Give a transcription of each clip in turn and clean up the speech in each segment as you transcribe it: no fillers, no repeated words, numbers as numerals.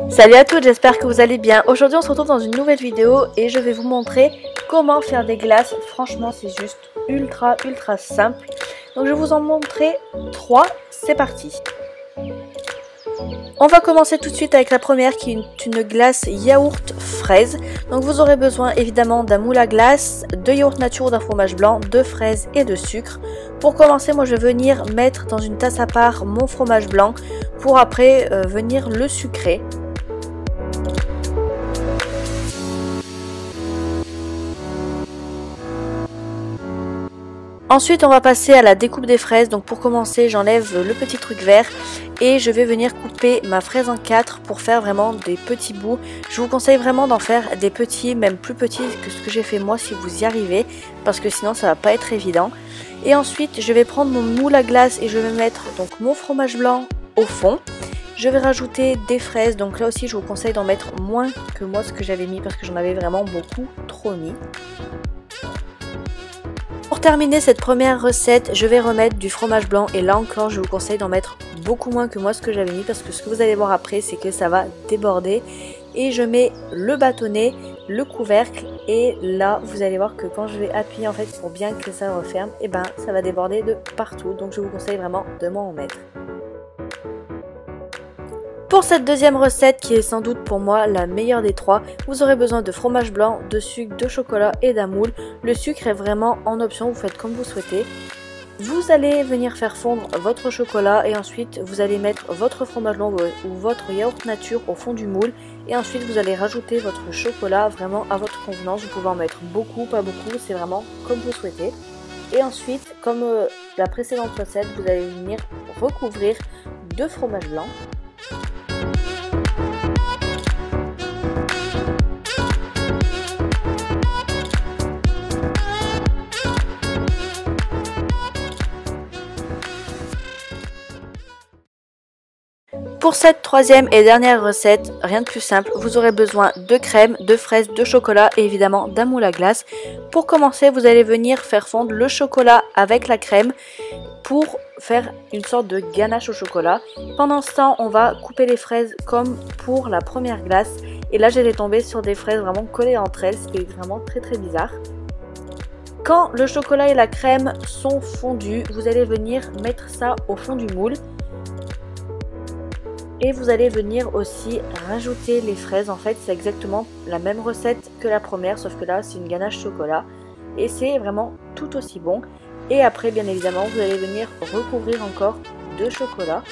Salut à toutes, j'espère que vous allez bien. Aujourd'hui on se retrouve dans une nouvelle vidéo et je vais vous montrer comment faire des glaces. Franchement c'est juste ultra simple. Donc je vais vous en montrer 3, c'est parti. On va commencer tout de suite avec la première qui est une glace yaourt fraise. Donc vous aurez besoin évidemment d'un moule à glace, de yaourt nature ou d'un fromage blanc, de fraises et de sucre. Pour commencer, moi je vais venir mettre dans une tasse à part mon fromage blanc pour après venir le sucrer. Ensuite on va passer à la découpe des fraises. Donc pour commencer j'enlève le petit truc vert et je vais venir couper ma fraise en 4 pour faire vraiment des petits bouts. Je vous conseille vraiment d'en faire des petits, même plus petits que ce que j'ai fait moi si vous y arrivez, parce que sinon ça va pas être évident. Et ensuite je vais prendre mon moule à glace et je vais mettre donc mon fromage blanc au fond. Je vais rajouter des fraises, donc là aussi je vous conseille d'en mettre moins que moi ce que j'avais mis parce que j'en avais vraiment beaucoup trop mis. Pour terminer cette première recette, je vais remettre du fromage blanc et là encore je vous conseille d'en mettre beaucoup moins que moi ce que j'avais mis parce que ce que vous allez voir après c'est que ça va déborder. Et je mets le bâtonnet, le couvercle et là vous allez voir que quand je vais appuyer en fait pour bien que ça referme, et ben ça va déborder de partout, donc je vous conseille vraiment de m'en mettre. Pour cette deuxième recette qui est sans doute pour moi la meilleure des trois, vous aurez besoin de fromage blanc, de sucre, de chocolat et d'un moule. Le sucre est vraiment en option, vous faites comme vous souhaitez. Vous allez venir faire fondre votre chocolat et ensuite vous allez mettre votre fromage blanc ou votre yaourt nature au fond du moule. Et ensuite vous allez rajouter votre chocolat vraiment à votre convenance. Vous pouvez en mettre beaucoup, pas beaucoup, c'est vraiment comme vous souhaitez. Et ensuite, comme la précédente recette, vous allez venir recouvrir de fromage blanc. Pour cette troisième et dernière recette, rien de plus simple, vous aurez besoin de crème, de fraises, de chocolat et évidemment d'un moule à glace. Pour commencer, vous allez venir faire fondre le chocolat avec la crème pour faire une sorte de ganache au chocolat. Pendant ce temps, on va couper les fraises comme pour la première glace. Et là, j'allais tomber sur des fraises vraiment collées entre elles, ce qui est vraiment très bizarre. Quand le chocolat et la crème sont fondus, vous allez venir mettre ça au fond du moule. Et vous allez venir aussi rajouter les fraises. En fait c'est exactement la même recette que la première, sauf que là c'est une ganache chocolat. Et c'est vraiment tout aussi bon. Et après bien évidemment vous allez venir recouvrir encore de chocolat.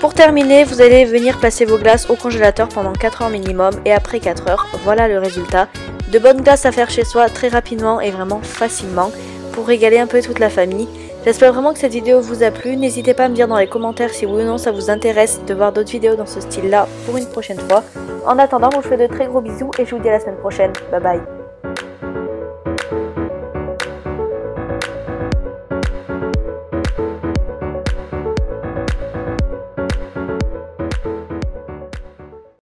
Pour terminer, vous allez venir placer vos glaces au congélateur pendant 4 heures minimum et après 4 heures, voilà le résultat. De bonnes glaces à faire chez soi très rapidement et vraiment facilement pour régaler un peu toute la famille. J'espère vraiment que cette vidéo vous a plu. N'hésitez pas à me dire dans les commentaires si oui ou non ça vous intéresse de voir d'autres vidéos dans ce style là pour une prochaine fois. En attendant, je vous fais de très gros bisous et je vous dis à la semaine prochaine. Bye bye.